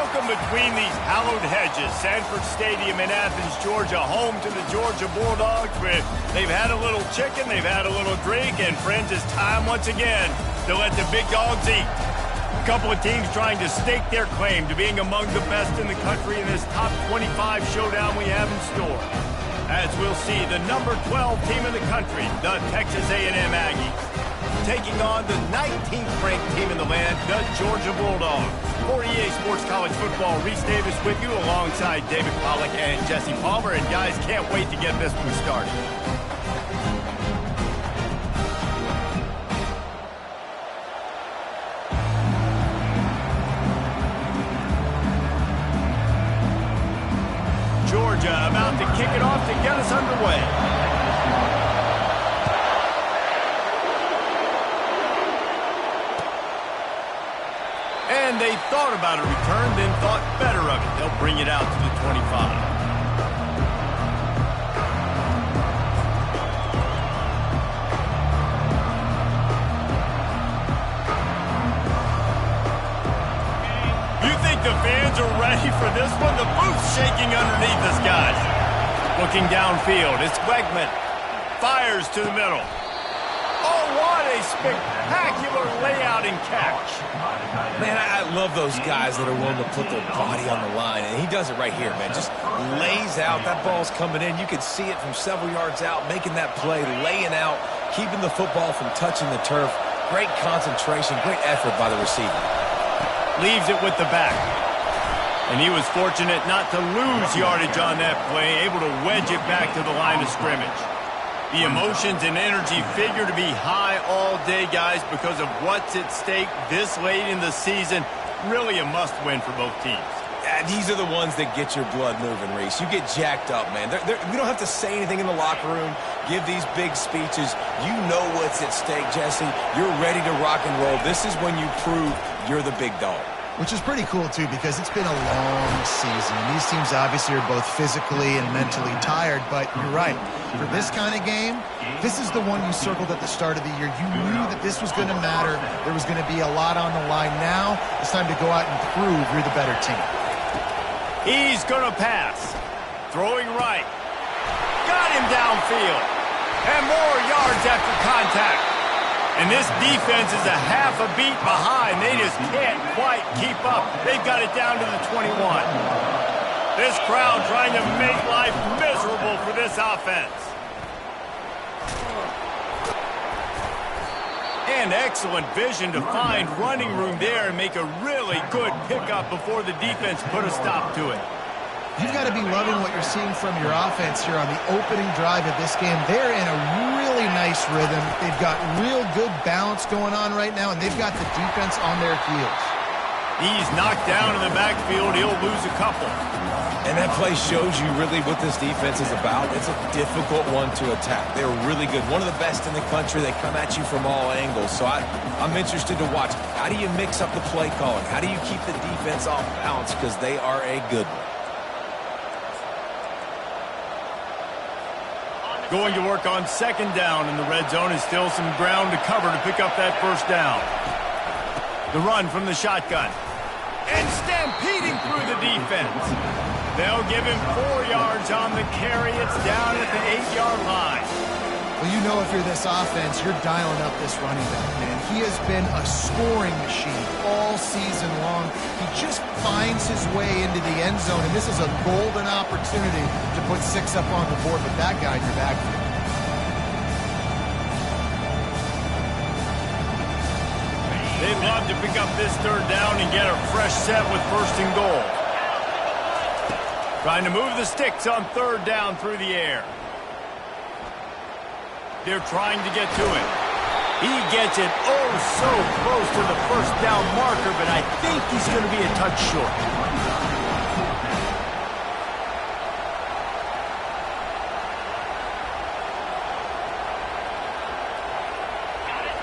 Welcome between these hallowed hedges. Sanford Stadium in Athens, Georgia, home to the Georgia Bulldogs. They've had a little chicken, they've had a little drink, and friends, it's time once again to let the big dogs eat. A couple of teams trying to stake their claim to being among the best in the country in this top 25 showdown we have in store. As we'll see, the number 12 team in the country, the Texas A&M Aggies, taking on the 19th ranked team in the land, the Georgia Bulldogs. For EA Sports College Football, Reese Davis with you alongside David Pollack and Jesse Palmer. And guys, can't wait to get this one started. Georgia about to kick it off to get us underway. And they thought about a return, then thought better of it. They'll bring it out to the 25. The fans are ready for this one. The booth's shaking underneath us, guys. Looking downfield, it's Wegman. Fires to the middle. Oh, what a spectacular layout and catch. Man, I love those guys that are willing to put their body on the line, and he does it right here, man. Just lays out. That ball's coming in. You can see it from several yards out, making that play, laying out, keeping the football from touching the turf. Great concentration, great effort by the receiver. Leaves it with the back. And he was fortunate not to lose yardage on that play, able to wedge it back to the line of scrimmage. The emotions and energy figure to be high all day, guys, because of what's at stake this late in the season. Really a must-win for both teams. These are the ones that get your blood moving, Reese. You get jacked up, man. We don't have to say anything in the locker room, give these big speeches. You know what's at stake, Jesse. You're ready to rock and roll. This is when you prove you're the big dog. Which is pretty cool, too, because it's been a long season. These teams obviously are both physically and mentally tired, but you're right. For this kind of game, this is the one you circled at the start of the year. You knew that this was going to matter. There was going to be a lot on the line. Now it's time to go out and prove you're the better team. He's going to pass. Throwing right. Got him downfield. And more yards after contact. And this defense is a half a beat behind. They just can't quite keep up. They've got it down to the 21. This crowd trying to make life miserable for this offense. And excellent vision to find running room there and make a really good pickup before the defense put a stop to it. You've got to be loving what you're seeing from your offense here on the opening drive of this game. They're in a really nice rhythm. They've got real good balance going on right now, and they've got the defense on their heels. He's knocked down in the backfield. He'll lose a couple. And that play shows you really what this defense is about. It's a difficult one to attack. They're really good. One of the best in the country. They come at you from all angles. So I'm interested to watch. How do you mix up the play calling? How do you keep the defense off balance? Because they are a good one. Going to work on second down in the red zone, and still some ground to cover to pick up that first down. The run from the shotgun. And stampeding through the defense. They'll give him 4 yards on the carry. It's down at the 8-yard line. Well, you know if you're this offense, you're dialing up this running back, man. He has been a scoring machine all season long. He just finds his way into the end zone, and this is a golden opportunity to put 6 up on the board with that guy in your backfield. They'd love to pick up this third down and get a fresh set with first and goal. Trying to move the sticks on third down through the air. They're trying to get to it. He gets it oh so close to the first down marker, but I think he's going to be a touch short.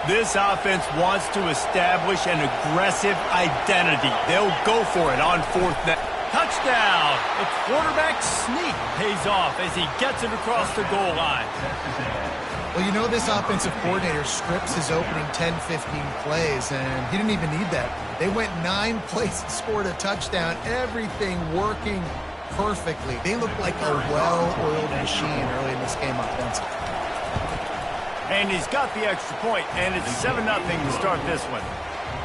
This offense wants to establish an aggressive identity. They'll go for it on fourth down. Touchdown! The quarterback sneak pays off as he gets it across the goal line. Well, you know this offensive coordinator scripts his opening 10, 15 plays, and he didn't even need that. They went 9 plays and scored a touchdown, everything working perfectly. They looked like a well-oiled machine early in this game offensively. And he's got the extra point, and it's 7-0 to start this one.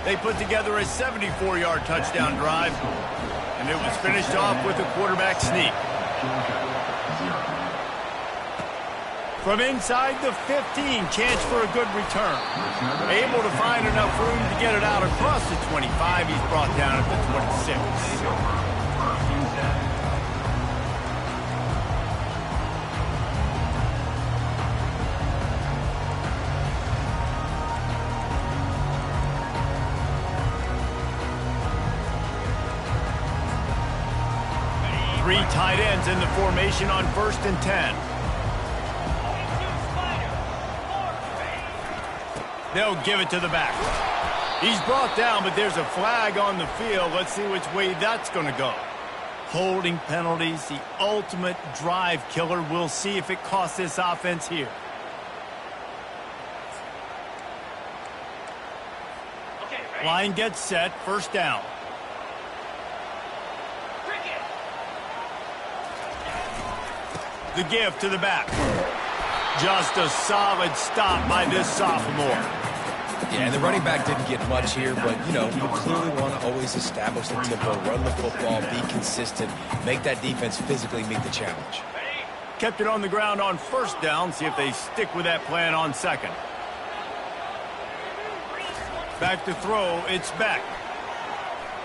They put together a 74-yard touchdown drive, and it was finished off with a quarterback sneak. From inside the 15, chance for a good return. Able to find enough room to get it out across the 25. He's brought down at the 26. 3 tight ends in the formation on 1st and 10. They'll give it to the back. He's brought down, but there's a flag on the field. Let's see which way that's going to go. Holding penalties, the ultimate drive killer. We'll see if it costs this offense here. Line gets set, 1st down. The give to the back. Just a solid stop by this sophomore. Yeah, and the running back didn't get much here, but, you know, you clearly want to always establish the tempo, run the football, be consistent, make that defense physically meet the challenge. Kept it on the ground on 1st down. See if they stick with that plan on 2nd. Back to throw. It's Beck.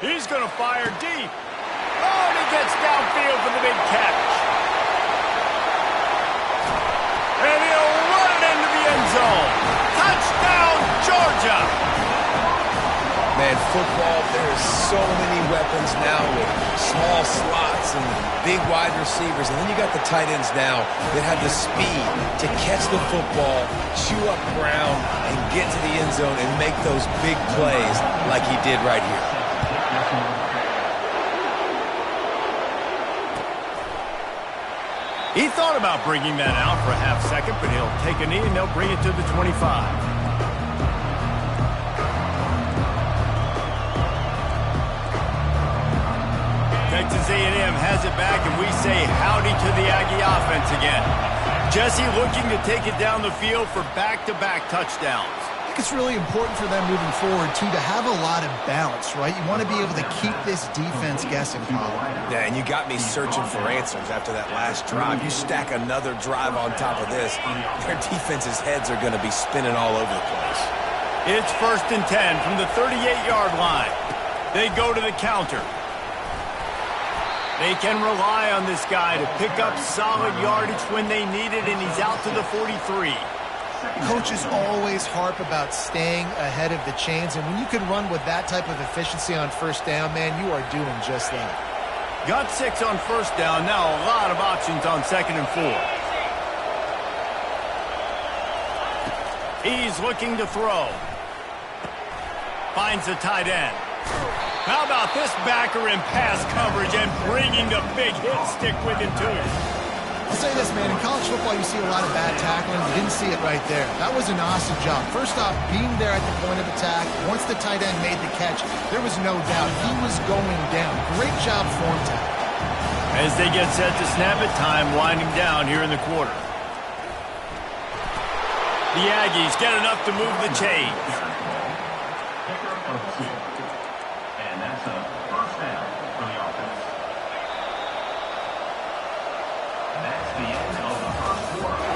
He's going to fire deep. Oh, and he gets downfield for the big catch. And he'll run it into the end zone. Touchdown, Georgia! Man, football, there's so many weapons now with small slots and big wide receivers. And then you got the tight ends now that have the speed to catch the football, chew up ground, and get to the end zone and make those big plays like he did right here. He thought about bringing that out for a half second, but he'll take a knee and they'll bring it to the 25. Texas A&M has it back, and we say howdy to the Aggie offense again. Jesse looking to take it down the field for back-to-back touchdowns. I think it's really important for them moving forward, too, to have a lot of balance, right? You want to be able to keep this defense guessing, Colin. Yeah, and you got me searching for answers after that last drive. You stack another drive on top of this, their defense's heads are going to be spinning all over the place. It's 1st and 10 from the 38-yard line. They go to the counter. They can rely on this guy to pick up solid yardage when they need it, and he's out to the 43. Coaches always harp about staying ahead of the chains, and when you can run with that type of efficiency on 1st down, man, you are doing just that. Got 6 on 1st down. Now a lot of options on 2nd and 4. He's looking to throw. Finds the tight end. How about this backer in pass coverage and bringing the big hit stick with him, too? I'll say this, man. In college football, you see a lot of bad tackling. You didn't see it right there. That was an awesome job. First off, being there at the point of attack. Once the tight end made the catch, there was no doubt he was going down. Great job form tackle. As they get set to snap it, time winding down here in the quarter. The Aggies get enough to move the chains. And that's a 1st down for the offense. That's the end of the 1st quarter.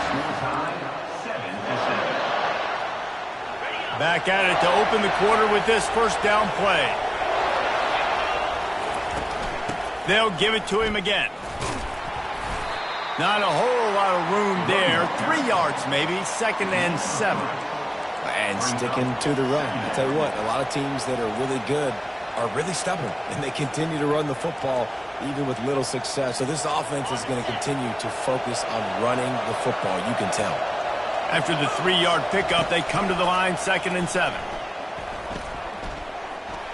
Score time, 7-7. Back at it to open the quarter with this 1st down play. They'll give it to him again. Not a whole lot of room there. 3 yards maybe, 2nd and 7. And sticking to the run. I tell you what, a lot of teams that are really good are really stubborn, and they continue to run the football even with little success. So this offense is going to continue to focus on running the football, you can tell. After the 3-yard pickup, they come to the line, 2nd and 7.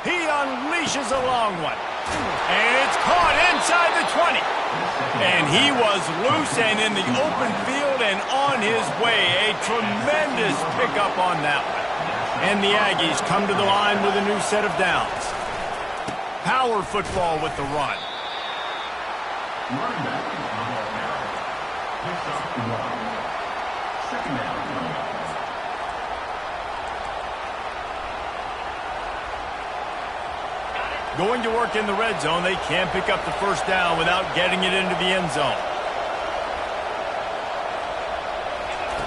He unleashes a long one. And it's caught inside the 20. And he was loose and in the open field and on his way. A tremendous pickup on that one. And the Aggies come to the line with a new set of downs. Power football with the run. Running back, picks up 1. Second down. Going to work in the red zone. They can't pick up the first down without getting it into the end zone.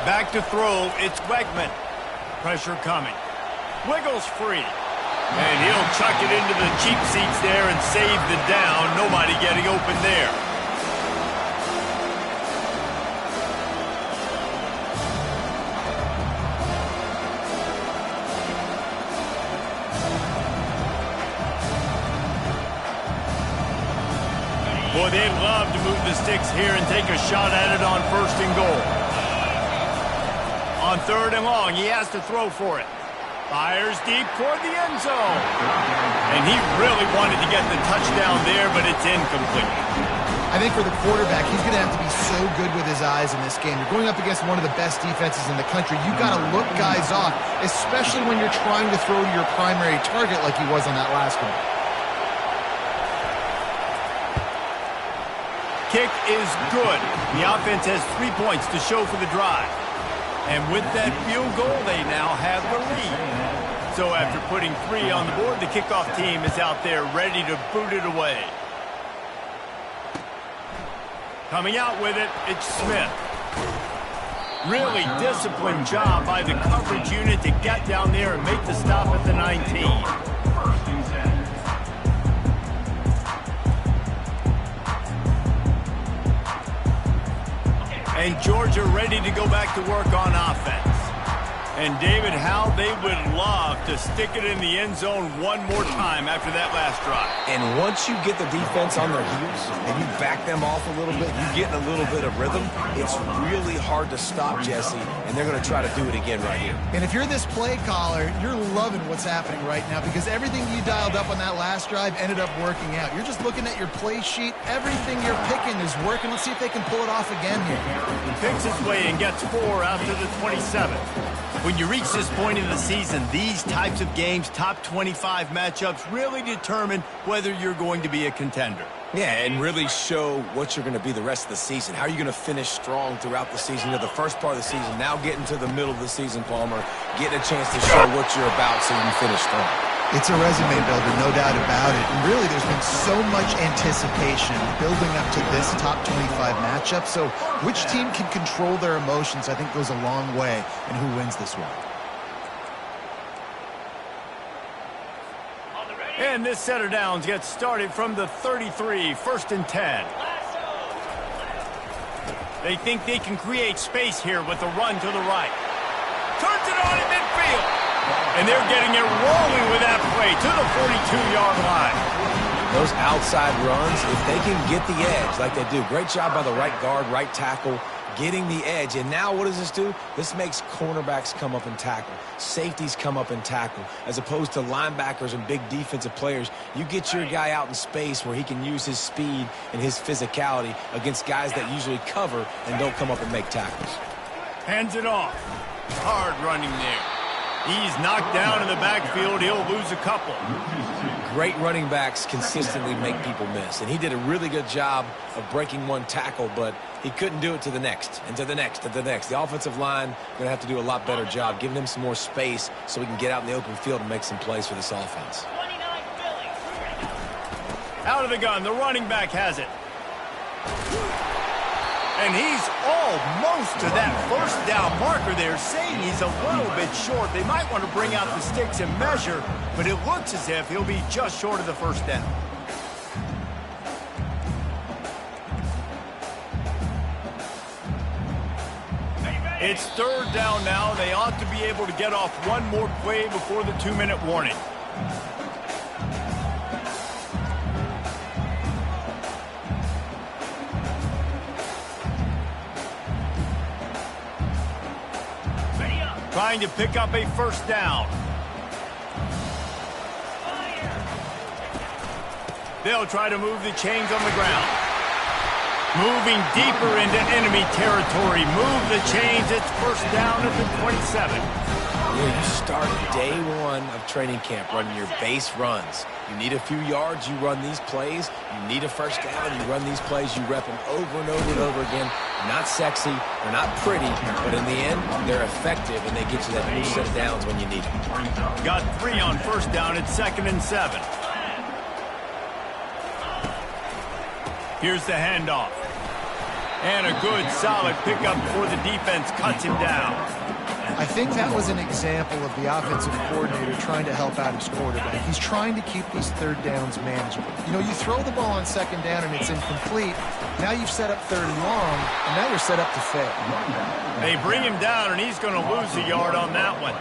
Back to throw. It's Wegman. Pressure coming. Wiggles free. And he'll chuck it into the cheap seats there and save the down. Nobody getting open there. Boy, they'd love to move the sticks here and take a shot at it on 1st and goal. On 3rd and long, he has to throw for it. Fires deep toward the end zone. And he really wanted to get the touchdown there, but it's incomplete. I think for the quarterback, he's going to have to be so good with his eyes in this game. You're going up against one of the best defenses in the country. You've got to look guys off, especially when you're trying to throw to your primary target like he was on that last one. Kick is good. The offense has 3 points to show for the drive. And with that field goal, they now have the lead. So after putting 3 on the board, the kickoff team is out there ready to boot it away. Coming out with it, it's Smith. Really disciplined job by the coverage unit to get down there and make the stop at the 19. And Georgia ready to go back to work on offense. And David, how they would love to stick it in the end zone one more time after that last drive. And once you get the defense on their heels and you back them off a little bit, you get in a little bit of rhythm, it's really hard to stop, Jesse, and they're going to try to do it again right here. And if you're this play caller, you're loving what's happening right now because everything you dialed up on that last drive ended up working out. You're just looking at your play sheet. Everything you're picking is working. Let's see if they can pull it off again here. He picks his way and gets 4 after the 27. When you reach this point in the season, these types of games, top 25 matchups, really determine whether you're going to be a contender. Yeah, and really show what you're going to be the rest of the season. How are you going to finish strong throughout the season? You know, the first part of the season, now getting to the middle of the season, Palmer, getting a chance to show what you're about so you can finish strong. It's a resume builder, no doubt about it. And really, there's been so much anticipation building up to this top 25 matchup. So which team can control their emotions, I think, goes a long way in who wins this one. And this set of downs gets started from the 33, 1st and 10. They think they can create space here with a run to the right. Turns it on in midfield. And they're getting it rolling with that play to the 42-yard line. Those outside runs, if they can get the edge like they do, great job by the right guard, right tackle, getting the edge. And now what does this do? This makes cornerbacks come up and tackle. Safeties come up and tackle. As opposed to linebackers and big defensive players, you get your guy out in space where he can use his speed and his physicality against guys that usually cover and don't come up and make tackles. Hands it off. Hard running there. He's knocked down in the backfield. He'll lose a couple. Great running backs consistently make people miss. And he did a really good job of breaking one tackle, but he couldn't do it to the next, and to the next, and to the next. The offensive line going to have to do a lot better job giving him some more space so he can get out in the open field and make some plays for this offense. Out of the gun. The running back has it. And he's almost to that first down marker there, saying he's a little bit short. They might want to bring out the sticks and measure, but it looks as if he'll be just short of the first down. It's 3rd down now. They ought to be able to get off one more play before the 2-minute warning. Trying to pick up a first down. They'll try to move the chains on the ground. Moving deeper into enemy territory. Move the chains. It's first down at the 27. Yeah, you start day one of training camp running your base runs. You need a few yards, you run these plays. You need a first down, you run these plays. You rep them over and over and over again. They're not sexy, they're not pretty, but in the end, they're effective, and they get you that new set of downs when you need them. Got 3 on first down. It's 2nd and 7. Here's the handoff. And a good, solid pickup before the defense cuts him down. I think that was an example of the offensive coordinator trying to help out his quarterback. He's trying to keep these third downs manageable. You know, you throw the ball on 2nd down and it's incomplete. Now you've set up 3rd and long, and now you're set up to fail. They bring him down, and he's going to lose a yard on that one.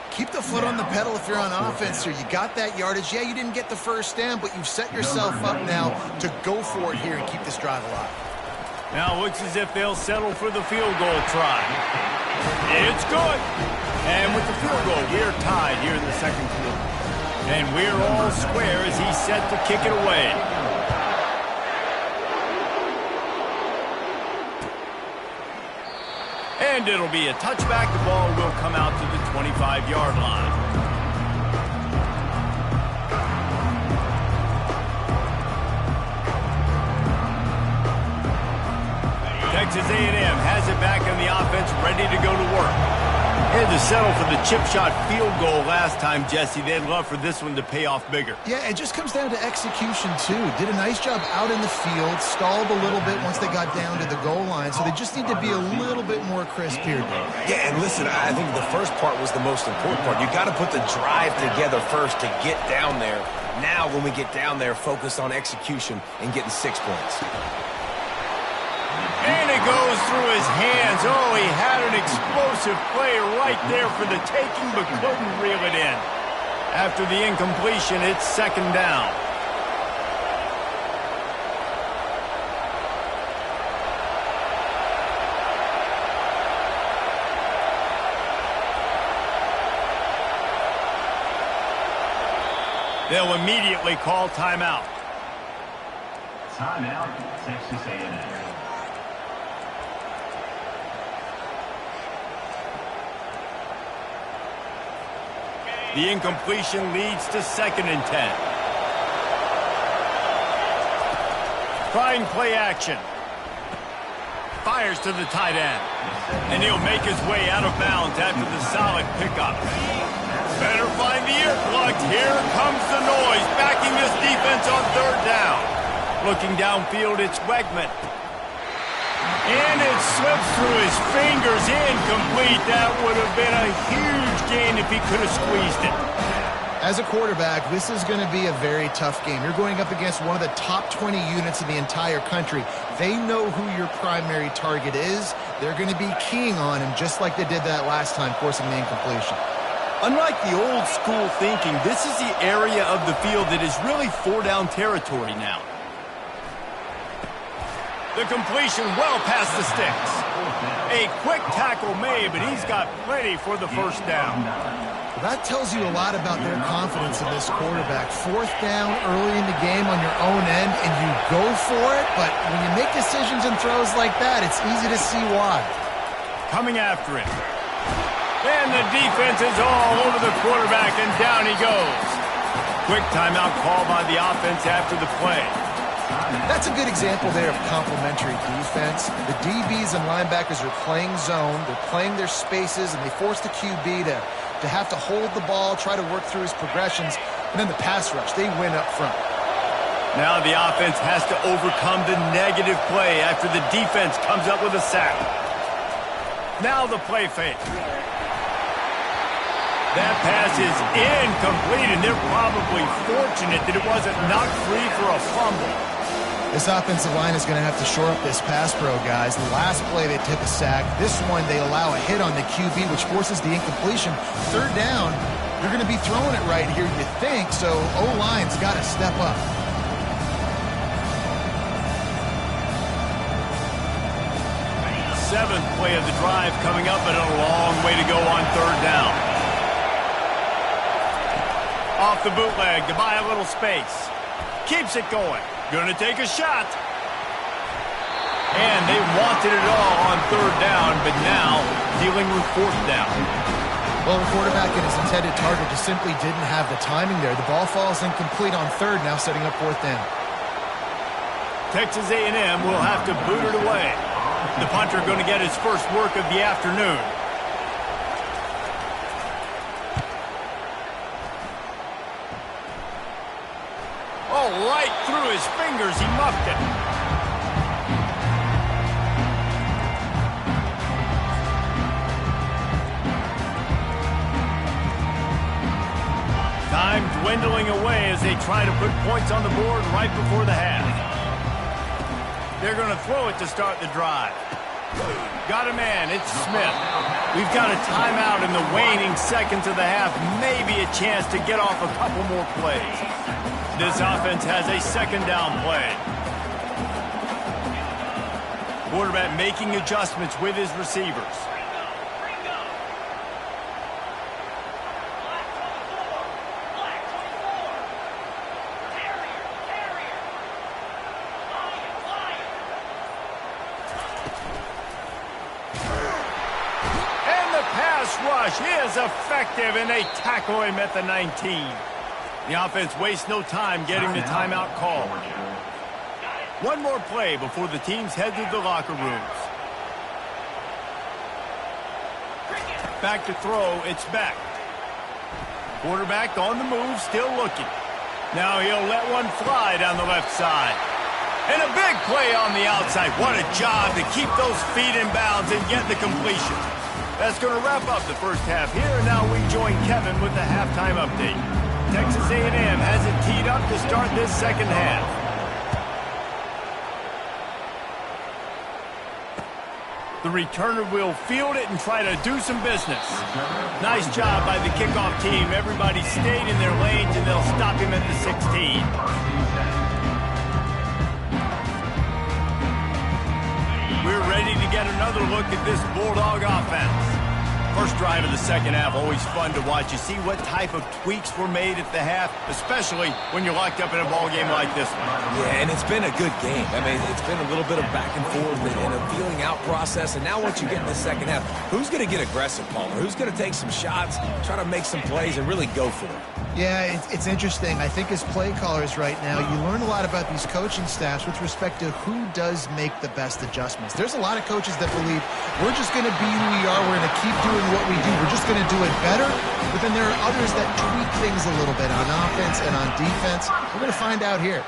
Keep the foot on the pedal if you're on offense here. You got that yardage. Yeah, you didn't get the first down, but you've set yourself up now to go for it here and keep this drive alive. Now it looks as if they'll settle for the field goal try. It's good. And with the field goal, we're tied here in the 2nd quarter. And we're all square as he's set to kick it away. And it'll be a touchback. The ball will come out to the 25-yard line. Texas A&M has it back in the offense, ready to go to work. Had to settle for the chip shot field goal last time, Jesse. They'd love for this one to pay off bigger. Yeah, it just comes down to execution, too. Did a nice job out in the field, stalled a little bit once they got down to the goal line, so they just need to be a little bit more crisp here, Dave. Yeah, and listen, I think the first part was the most important part. You got to put the drive together first to get down there. Now, when we get down there, focus on execution and getting 6 points. And it goes through his hands. Oh, he had an explosive play right there for the taking, but couldn't reel it in. After the incompletion, it's 2nd down. They'll immediately call timeout. Timeout, Texas A&M. The incompletion leads to 2nd and 10. Trying play action. Fires to the tight end. And he'll make his way out of bounds after the solid pickup. Better find the earplugs. Here comes the noise, backing this defense on 3rd down. Looking downfield, it's Wegman. And it slips through his fingers, incomplete. That would have been a huge gain if he could have squeezed it. As a quarterback, this is going to be a very tough game. You're going up against one of the top 20 units in the entire country. They know who your primary target is. They're going to be keying on him just like they did that last time, forcing the incompletion. Unlike the old school thinking, this is the area of the field that is really 4-down territory now. The completion well past the sticks. A quick tackle made, but he's got plenty for the first down. Well, that tells you a lot about their confidence in this quarterback. 4th down early in the game on your own end, and you go for it, but when you make decisions and throws like that, it's easy to see why. Coming after him. And the defense is all over the quarterback, and down he goes. Quick timeout call by the offense after the play. That's a good example there of complementary defense. The DBs and linebackers are playing zone, they're playing their spaces, and they force the QB to have to hold the ball, try to work through his progressions, and then the pass rush, they win up front. Now the offense has to overcome the negative play after the defense comes up with a sack. Now the play fake. That pass is incomplete, and they're probably fortunate that it wasn't knocked free for a fumble. This offensive line is going to have to shore up this pass pro, guys. The last play they took a sack. This one they allow a hit on the QB, which forces the incompletion. 3rd down, they're going to be throwing it right here, you think, so O-line's got to step up. Seventh play of the drive coming up, but a long way to go on 3rd down. Off the bootleg to buy a little space. Keeps it going. Gonna take a shot. And they wanted it all on third down, but now dealing with fourth down. Well, the quarterback and his intended target just simply didn't have the timing there. The ball falls incomplete on third, now setting up fourth down. Texas A&M will have to boot it away. The punter going to get his first work of the afternoon. Oh, right through his fingers, he muffed it. Time dwindling away as they try to put points on the board right before the half. They're going to throw it to start the drive. Got a man, it's Smith. We've got a timeout in the waning seconds of the half. Maybe a chance to get off a couple more plays. This offense has a second down play. Quarterback making adjustments with his receivers. Rush is effective, and they tackle him at the 19. The offense wastes no time getting the timeout call. One more play before the teams head to the locker rooms. Back to throw, it's Beck. Quarterback on the move, still looking. Now he'll let one fly down the left side. And a big play on the outside. What a job to keep those feet in bounds and get the completion. That's going to wrap up the first half here. Now we join Kevin with the halftime update. Texas A&M has it teed up to start this second half. The returner will field it and try to do some business. Nice job by the kickoff team. Everybody stayed in their lanes, and they'll stop him at the 16. We're ready to get another look at this Bulldog offense. First drive of the second half, always fun to watch. You see what type of tweaks were made at the half, especially when you're locked up in a ball game like this one. Yeah, and it's been a good game. I mean, it's been a little bit of back and forth and a feeling out process. And now once you get in the second half, who's going to get aggressive, Palmer? Who's going to take some shots, try to make some plays, and really go for it? Yeah, it's interesting. I think as play callers right now, you learn a lot about these coaching staffs with respect to who does make the best adjustments. There's a lot of coaches that believe we're just going to be who we are. We're going to keep doing what we do. We're just going to do it better. But then there are others that tweak things a little bit on offense and on defense. We're going to find out here.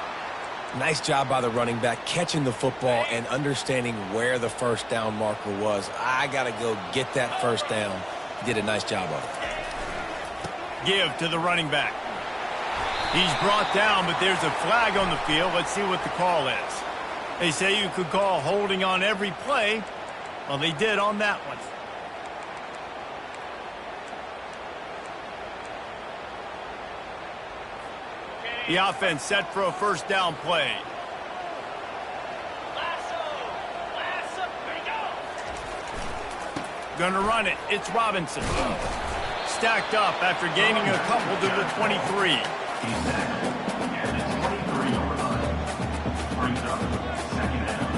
Nice job by the running back, catching the football and understanding where the first down marker was. I got to go get that first down. He did a nice job of it. Give to the running back. He's brought down, but there's a flag on the field. Let's see what the call is. They say you could call holding on every play. Well, they did on that one. The offense set for a first down play. Gonna run it. It's Robinson. Stacked up after gaining a couple to the 23. He's next. And it's 23 number 9. Brings up second down.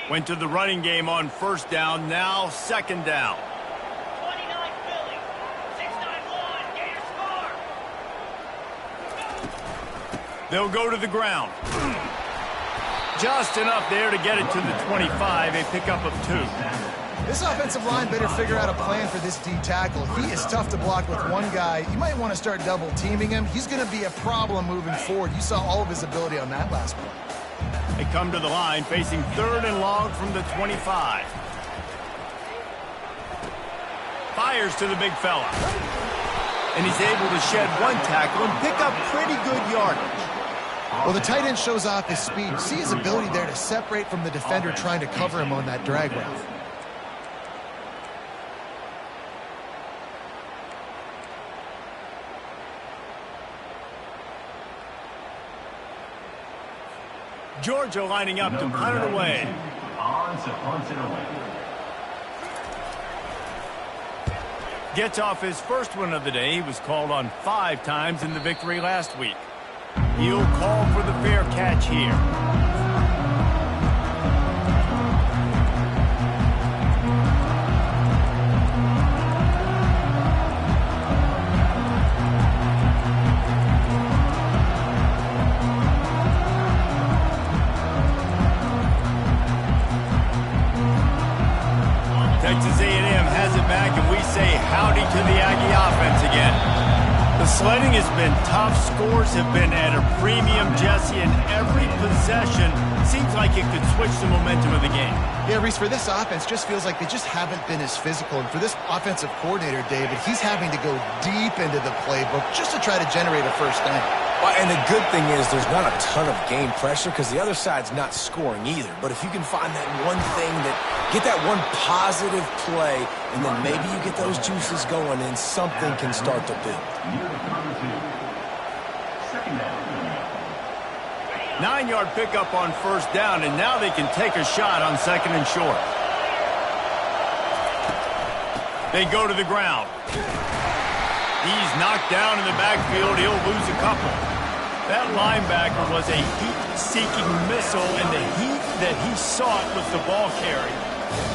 Went to the running game on first down, now second down. 29 Philly, 691, Gator score. They'll go to the ground. Just enough there to get it to the 25, a pickup of 2. This offensive line better figure out a plan for this D tackle. He is tough to block with one guy. You might want to start double teaming him. He's going to be a problem moving forward. You saw all of his ability on that last play. They come to the line facing third and long from the 25. Fires to the big fella. And he's able to shed one tackle and pick up pretty good yardage. Well, the tight end shows off his speed. See his ability there to separate from the defender trying to cover him on that drag route. Georgia lining up to punt it away. On to punt it away. Gets off his first one of the day. He was called on 5 times in the victory last week. He'll call for the fair catch here. Texas A&M has it back, and we say howdy to the Aggie offense again. The sledding has been tough. Scores have been at a premium, Jesse, and every possession seems like it could switch the momentum of the game. Yeah, Reese, for this offense, just feels like they just haven't been as physical. And for this offensive coordinator, David, he's having to go deep into the playbook just to try to generate a first down. Well, and the good thing is there's not a ton of game pressure because the other side's not scoring either. But if you can find that one thing get that one positive play, and then maybe you get those juices going and something can start to build. 9-yard pickup on first down, and now they can take a shot on 2nd and short. They go to the ground. He's knocked down in the backfield. He'll lose a couple. That linebacker was a heat-seeking missile, and the heat that he sought was the ball carry.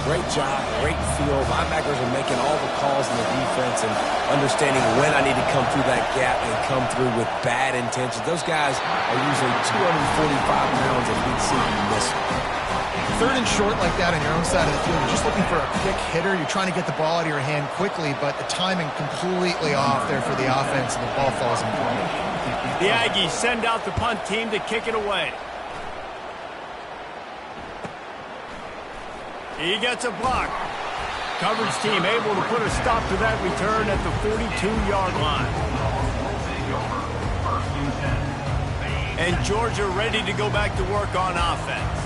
Great job, great feel. Linebackers are making all the calls in the defense and understanding when I need to come through that gap and come through with bad intentions. Those guys are usually 245 pounds of heat-seeking missile. 3rd and short like that on your own side of the field, you're just looking for a quick hitter. You're trying to get the ball out of your hand quickly, but the timing completely off there for the offense, and the ball falls in play. The Aggies send out the punt team to kick it away. He gets a block. Coverage team able to put a stop to that return at the 42-yard line. And Georgia ready to go back to work on offense.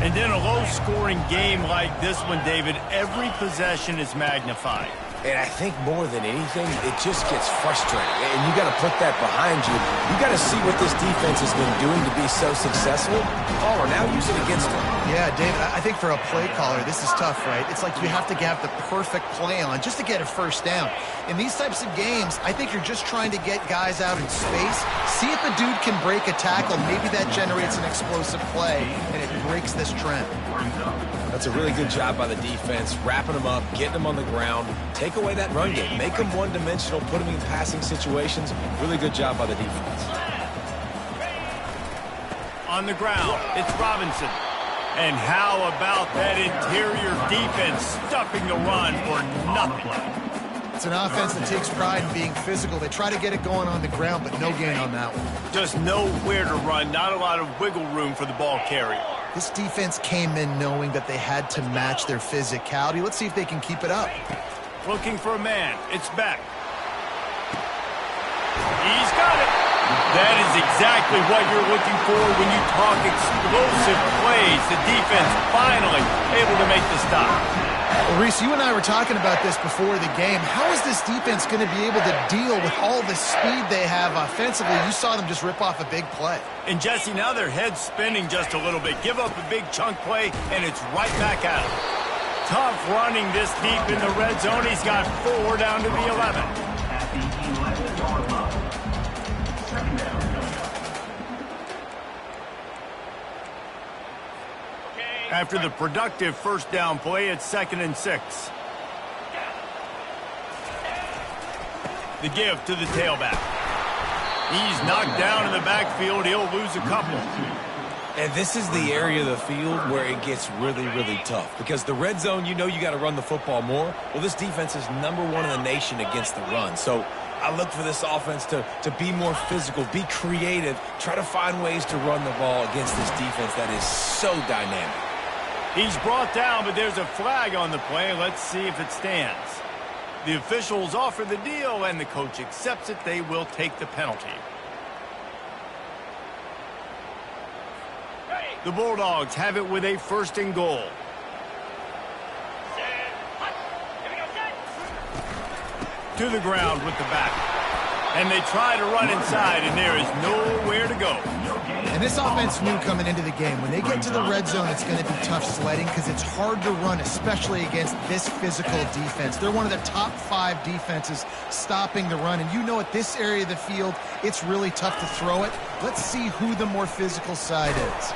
And in a low-scoring game like this one, David, every possession is magnified. And I think more than anything, it just gets frustrating. And you got to put that behind you. You got to see what this defense has been doing to be so successful. Caller, now use it against them. Yeah, David, I think for a play caller, this is tough, right? It's like you have to have the perfect play on just to get a first down. In these types of games, I think you're just trying to get guys out in space, see if a dude can break a tackle. Maybe that generates an explosive play, and it breaks this trend. That's a really good job by the defense, wrapping them up, getting them on the ground, take away that run game, make them one-dimensional, put them in passing situations. Really good job by the defense. On the ground, it's Robinson. And how about that interior defense stuffing the run for nothing? It's an offense that takes pride in being physical. They try to get it going on the ground, but no gain on that one. Just nowhere to run, not a lot of wiggle room for the ball carrier. This defense came in knowing that they had to match their physicality. Let's see if they can keep it up. Looking for a man. It's Beck. He's got it. That is exactly what you're looking for when you talk explosive plays. The defense finally able to make the stop. Well, Reese, you and I were talking about this before the game. How is this defense going to be able to deal with all the speed they have offensively? You saw them just rip off a big play. And, Jesse, now their head's spinning just a little bit. Give up a big chunk play, and it's right back at him. Tough running this deep in the red zone. He's got 4 down to the 11. At the 11-yard line. 2nd down. After the productive first down play, it's 2nd and 6. The give to the tailback. He's knocked down in the backfield. He'll lose a couple. And this is the area of the field where it gets really, really tough. Because the red zone, you know you got to run the football more. Well, this defense is #1 in the nation against the run. So I look for this offense to be more physical, be creative, try to find ways to run the ball against this defense that is so dynamic. He's brought down, but there's a flag on the play. Let's see if it stands. The officials offer the deal, and the coach accepts it. They will take the penalty. The Bulldogs have it with a 1st and goal. To the ground with the back. And they try to run inside, and there is nowhere to go. And this offense knew coming into the game, when they get to the red zone, it's going to be tough sledding because it's hard to run, especially against this physical defense. They're one of the top 5 defenses stopping the run. And you know at this area of the field, it's really tough to throw it. Let's see who the more physical side is.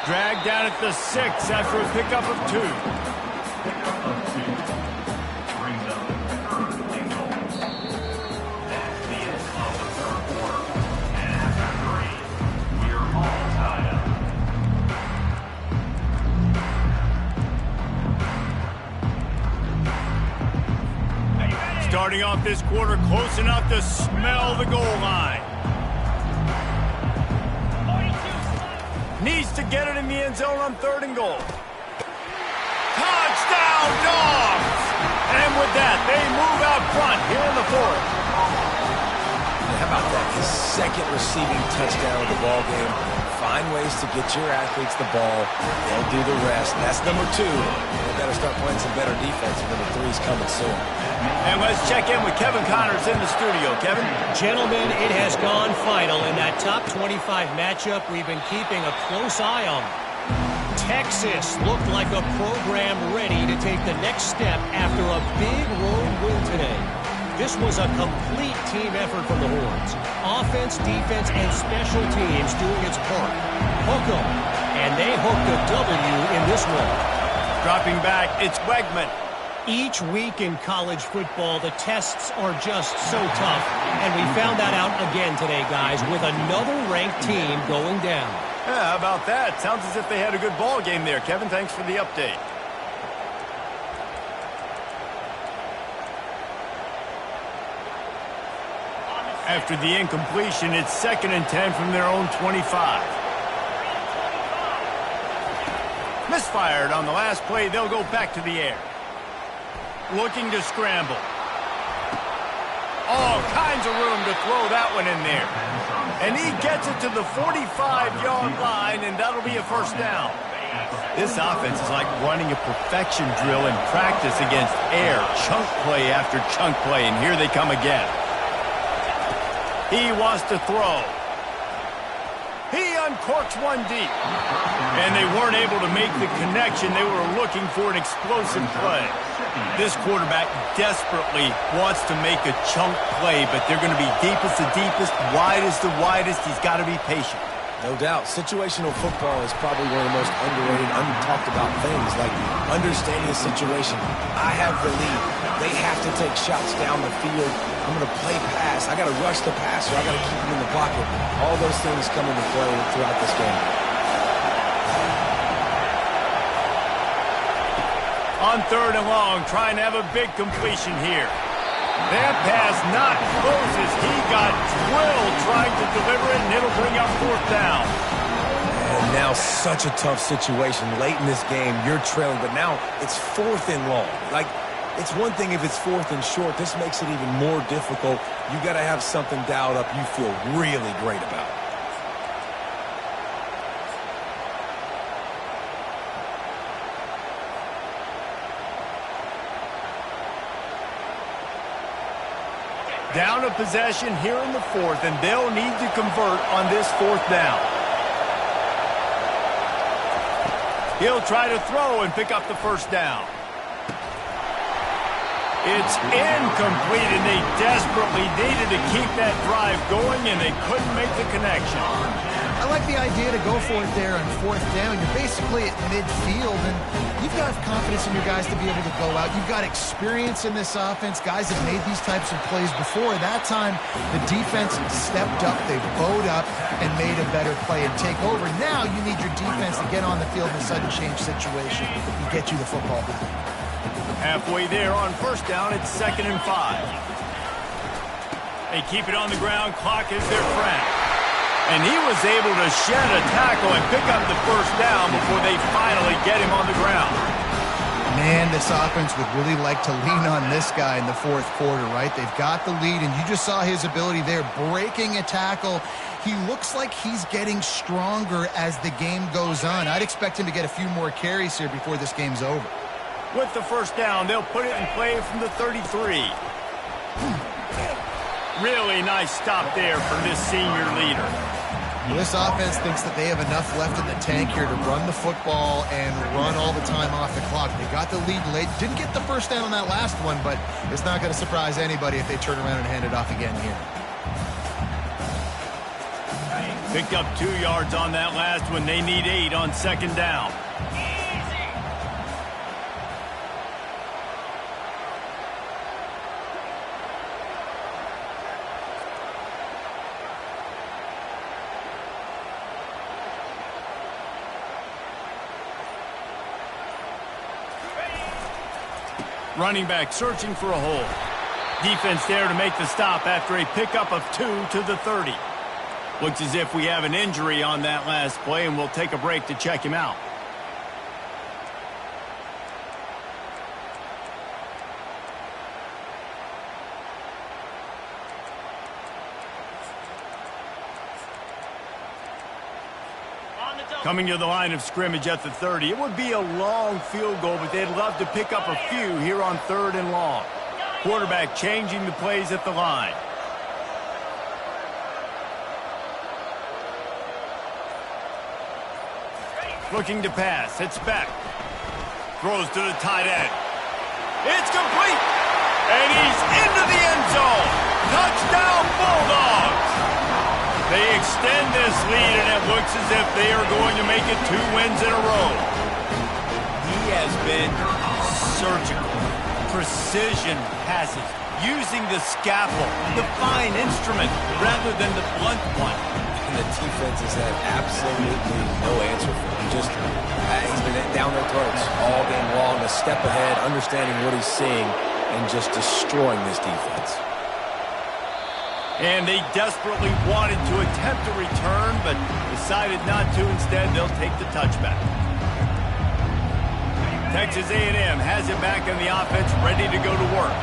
Dragged down at the 6 after a pickup of 2. Pickup of 2 brings up the third and goal. That's the end of the third quarter. And after 3, we're all tied up. Starting off this quarter close enough to smell the goal line. Needs to get it in the end zone on 3rd and goal. Touchdown, Dogs! And with that, they move out front here in the 4th. How about that? His 2nd receiving touchdown of the ball game. Find ways to get your athletes the ball. They'll do the rest. That's number 2. They've got to start playing some better defense, and number 3's coming soon. And let's check in with Kevin Connors in the studio. Kevin? Gentlemen, it has gone final in that top 25 matchup. We've been keeping a close eye on. Texas looked like a program ready to take the next step after a big road win today. This was a complete team effort from the Horns. Offense, defense, and special teams doing its part. Hook 'em, and they hooked a W in this one. Dropping back, it's Wegman. Each week in college football, the tests are just so tough. And we found that out again today, guys, with another ranked team going down. Yeah, how about that? Sounds as if they had a good ball game there. Kevin, thanks for the update. After the incompletion, it's 2nd and 10 from their own 25. Misfired on the last play. They'll go back to the air. Looking to scramble. All kinds of room to throw that one in there. And he gets it to the 45-yard line, and that'll be a 1st down. This offense is like running a perfection drill in practice against air, chunk play after chunk play, and here they come again. He wants to throw. He uncorks one deep. And they weren't able to make the connection. They were looking for an explosive play. This quarterback desperately wants to make a chunk play, but they're going to be deepest the deepest, widest the widest. He's got to be patient. No doubt. Situational football is probably one of the most underrated, untalked about things, like understanding the situation. I have the lead. They have to take shots down the field. I'm going to play pass. I got to rush the passer. I got to keep him in the pocket. All those things come into play throughout this game. On 3rd and long, trying to have a big completion here. That pass not closes. He got drilled trying to deliver it, and it'll bring up 4th down. And now such a tough situation. Late in this game, you're trailing, but now it's 4th and long. Like, it's one thing if it's 4th and short. This makes it even more difficult. You got to have something dialed up you feel really great about. Down a possession here in the 4th, and they'll need to convert on this 4th down. He'll try to throw and pick up the 1st down. It's incomplete, and they desperately needed to keep that drive going, and they couldn't make the connection. I like the idea to go for it there on 4th down. You're basically at midfield, and you've got confidence in your guys to be able to go out. You've got experience in this offense. Guys have made these types of plays before. That time, the defense stepped up. They bowed up and made a better play and take over. Now you need your defense to get on the field in a sudden change situation and get you the football back. Halfway there on 1st down, it's 2nd and 5. They keep it on the ground. Clock is their friend. And he was able to shed a tackle and pick up the 1st down before they finally get him on the ground. Man, this offense would really like to lean on this guy in the 4th quarter, right? They've got the lead, and you just saw his ability there, breaking a tackle. He looks like he's getting stronger as the game goes on. I'd expect him to get a few more carries here before this game's over. With the 1st down, they'll put it in play from the 33. Really nice stop there from this senior leader. Well, this offense thinks that they have enough left in the tank here to run the football and run all the time off the clock. They got the lead late. Didn't get the first down on that last one, but it's not going to surprise anybody if they turn around and hand it off again here. Picked up 2 yards on that last one. They need 8 on second down. Running back searching for a hole. Defense there to make the stop after a pickup of 2 to the 30. Looks as if we have an injury on that last play, and we'll take a break to check him out. Coming to the line of scrimmage at the 30. It would be a long field goal, but they'd love to pick up a few here on 3rd and long. Quarterback changing the plays at the line. Looking to pass. It's back. Throws to the tight end. It's complete. And he's into the end zone. Touchdown Bulldogs. They extend this lead, and it looks as if they are going to make it 2 wins in a row. He has been surgical. Precision passes. Using the scalpel, the fine instrument, rather than the blunt one. And the defense has had absolutely no answer for him. Just, he's been down their throats all game long, a step ahead, understanding what he's seeing, and just destroying this defense. And they desperately wanted to attempt a return, but decided not to. Instead, they'll take the touchback. Texas A&M has it back in the offense, ready to go to work.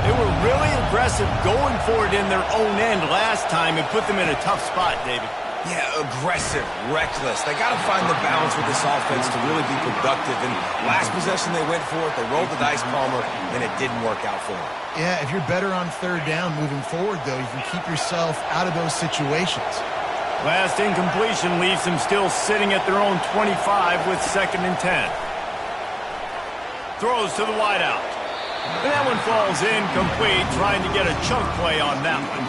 They were really aggressive going for it in their own end last time and put them in a tough spot, David. Yeah, aggressive, reckless. They got to find the balance with this offense to really be productive. And last possession they went for it, they rolled the dice, Palmer, and it didn't work out for them. Yeah, if you're better on 3rd down moving forward, though, you can keep yourself out of those situations. Last incompletion leaves them still sitting at their own 25 with 2nd and 10. Throws to the wideout. And that one falls incomplete, trying to get a chunk play on that one.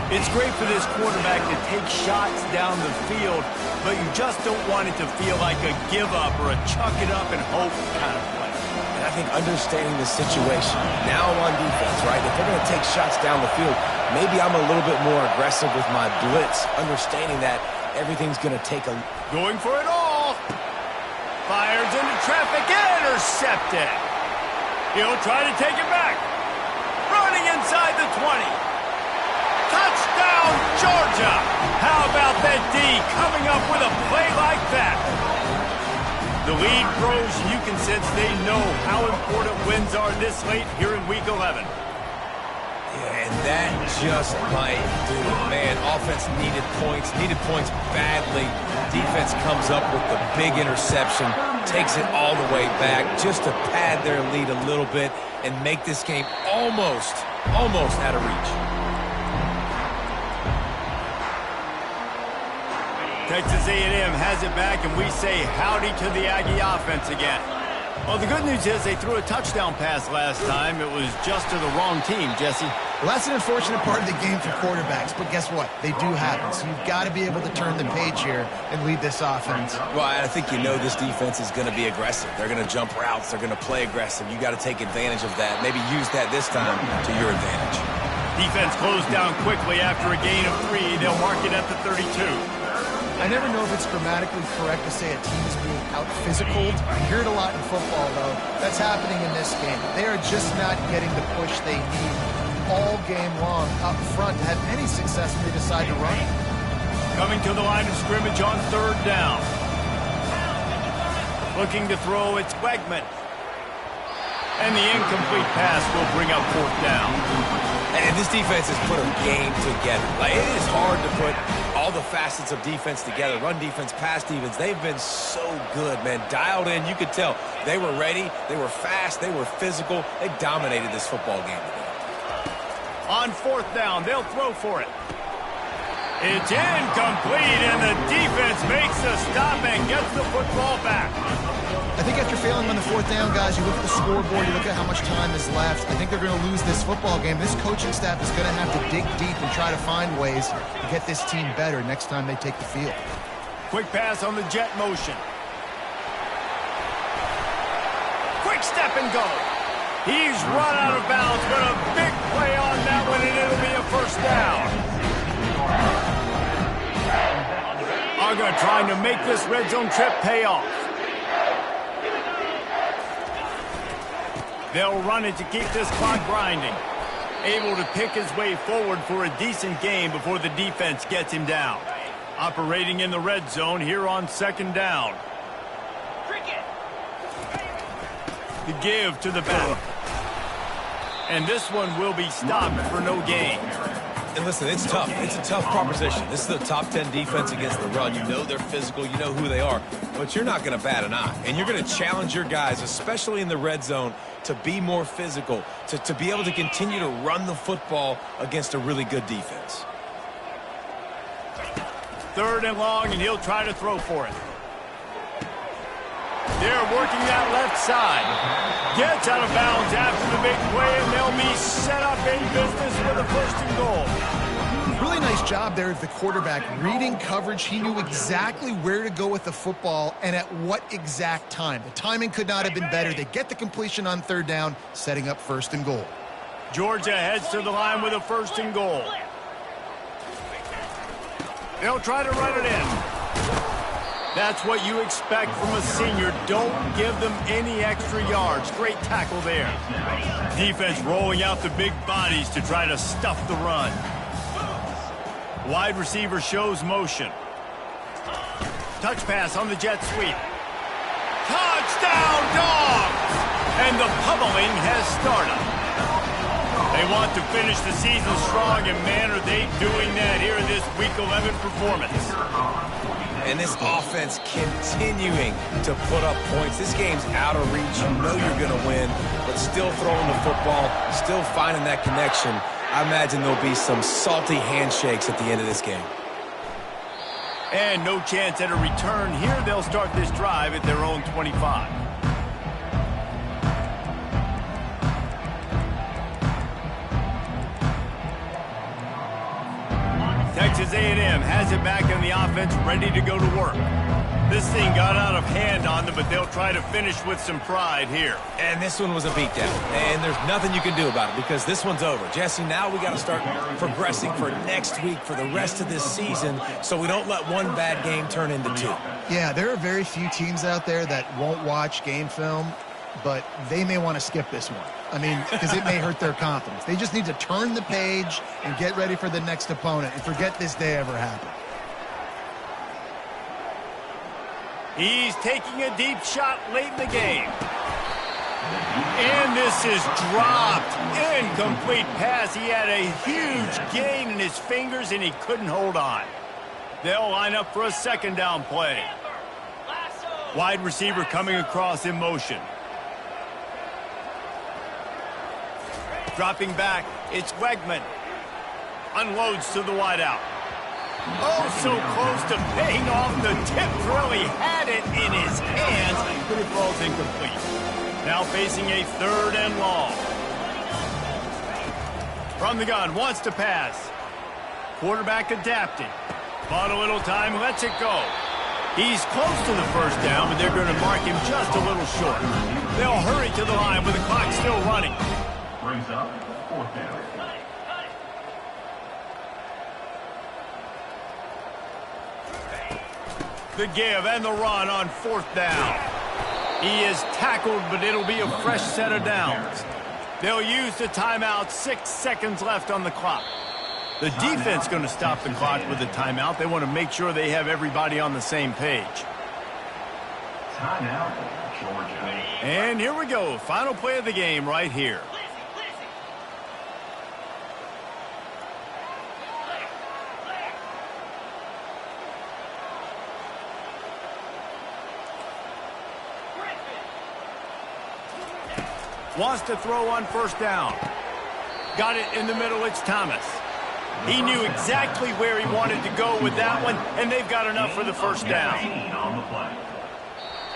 It's great for this quarterback to take shots down the field, but you just don't want it to feel like a give-up or a chuck it up and hope kind of play. And I think understanding the situation, now I'm on defense, right? If they're going to take shots down the field, maybe I'm a little bit more aggressive with my blitz, understanding that everything's going to take a... Going for it all. Fires into traffic, intercepted. He'll try to take it back. Running inside the 20. Touchdown, Georgia! How about that D coming up with a play like that? The lead grows, and you can sense they know how important wins are this late here in Week 11. Yeah, and that just might do it. Man, offense needed points badly. Defense comes up with the big interception, takes it all the way back just to pad their lead a little bit and make this game almost out of reach. Texas A&M has it back, and we say howdy to the Aggie offense again. Well, the good news is they threw a touchdown pass last time. It was just to the wrong team, Jesse. Well, that's an unfortunate part of the game for quarterbacks, but guess what? They do happen, so you've got to be able to turn the page here and lead this offense. Well, I think you know this defense is going to be aggressive. They're going to jump routes. They're going to play aggressive. You got to take advantage of that. Maybe use that this time to your advantage. Defense closed down quickly after a gain of 3. They'll mark it at the 32. I never know if it's grammatically correct to say a team is being out-physicaled. You hear it a lot in football, though. That's happening in this game. They are just not getting the push they need all game long up front to have any success when they decide to run. Coming to the line of scrimmage on 3rd down. Looking to throw, it's Wegman. And the incomplete pass will bring up 4th down. And this defense has put a game together. Like, it is hard to put all the facets of defense together. Run defense, pass defense. They've been so good, man. Dialed in. You could tell they were ready. They were fast. They were physical. They dominated this football game today. On 4th down, they'll throw for it. It's incomplete, and the defense makes the stop and gets the football back. I think after failing on the fourth down, guys, you look at the scoreboard, you look at how much time is left. I think they're going to lose this football game. This coaching staff is going to have to dig deep and try to find ways to get this team better next time they take the field. Quick pass on the jet motion. Quick step and go. He's run out of bounds, but a big play on that one, and it'll be a first down. Uga trying to make this red zone trip pay off. They'll run it to keep this clock grinding. Able to pick his way forward for a decent gain before the defense gets him down. Operating in the red zone here on second down. The give to the back. And this one will be stopped for no gain. And listen, it's tough. It's a tough proposition. This is a top 10 defense against the run. You know they're physical. You know who they are. But you're not going to bat an eye. And you're going to challenge your guys, especially in the red zone, to be more physical, to be able to continue to run the football against a really good defense. Third and long, and he'll try to throw for it. They're working that left side. Gets out of bounds after the big play, and they'll be set up in business with a first and goal. Really nice job there of the quarterback. Reading coverage, he knew exactly where to go with the football and at what exact time. The timing could not have been better. They get the completion on third down, setting up first and goal. Georgia heads to the line with a first and goal. They'll try to run it in. That's what you expect from a senior. Don't give them any extra yards. Great tackle there. Defense rolling out the big bodies to try to stuff the run. Wide receiver shows motion. Touch pass on the jet sweep. Touchdown, Dogs! And the pummeling has started. They want to finish the season strong, and man, are they doing that here in this Week 11 performance. And this offense continuing to put up points. This game's out of reach. You know you're going to win, but still throwing the football, still finding that connection. I imagine there'll be some salty handshakes at the end of this game. And no chance at a return here. They'll start this drive at their own 25. Texas A&M has it back in the offense, ready to go to work. This thing got out of hand on them, but they'll try to finish with some pride here. And this one was a beatdown. And there's nothing you can do about it because this one's over. Jesse, now we got to start progressing for next week, for the rest of this season, so we don't let one bad game turn into two. Yeah, there are very few teams out there that won't watch game film, but they may want to skip this one. I mean, because it may hurt their confidence. They just need to turn the page and get ready for the next opponent and forget this day ever happened. He's taking a deep shot late in the game. And this is dropped. Incomplete pass. He had a huge gain in his fingers, and he couldn't hold on. They'll line up for a second down play. Wide receiver coming across in motion. Dropping back, it's Wegman. Unloads to the wideout. Oh, so close to paying off the tip drill. He had it in his hands, but it falls incomplete. Now facing a third and long. From the gun, wants to pass. Quarterback adapting. Bought a little time, lets it go. He's close to the first down, but they're going to mark him just a little short. They'll hurry to the line with the clock still running. Brings up fourth down. The give and the run on fourth down. He is tackled, but it'll be a fresh set of downs. They'll use the timeout. 6 seconds left on the clock. The defense going to stop the clock with the timeout. They want to make sure they have everybody on the same page. Timeout, Georgia. And here we go. Final play of the game right here. Wants to throw on first down. Got it in the middle. It's Thomas. He knew exactly where he wanted to go with that one, and they've got enough for the first down. On the play.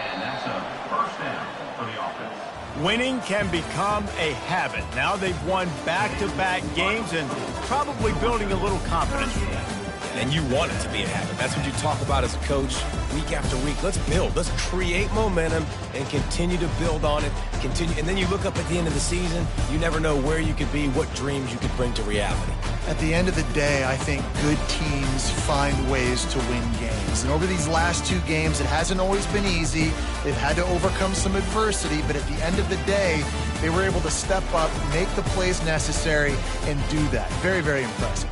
And that's a first down for the offense. Winning can become a habit. Now they've won back-to-back games and probably building a little confidence from that. And you want it to be a habit. That's what you talk about as a coach week after week. Let's build. Let's create momentum and continue to build on it. Continue, and then you look up at the end of the season, you never know where you could be, what dreams you could bring to reality. At the end of the day, I think good teams find ways to win games. And over these last two games, it hasn't always been easy. They've had to overcome some adversity, but at the end of the day, they were able to step up, make the plays necessary, and do that. Very, very impressive.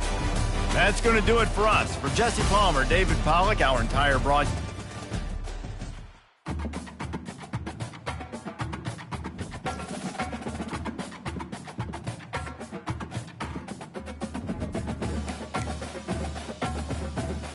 That's going to do it for us. For Jesse Palmer, David Pollack, our entire broadcast.